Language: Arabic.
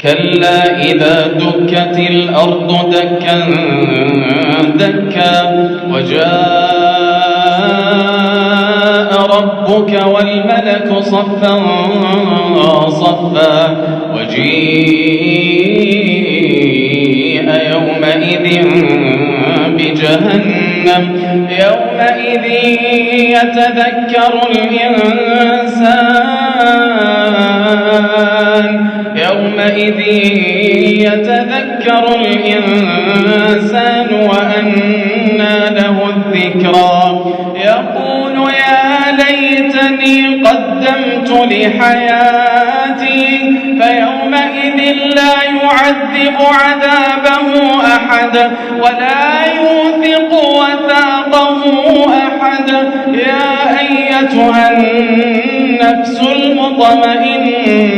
كلا إذا دكت الأرض دكا دكا وجاء ربك والملك صفا صفا وجيء يومئذ بجهنم يومئذ يتذكر الإنسان وأنى له الذكرى يقول يا ليتني قدمت لحياتي فيومئذ لا يعذب عذابه أحد ولا يوثق وثاقه أحد يا أيتها النفس المطمئنة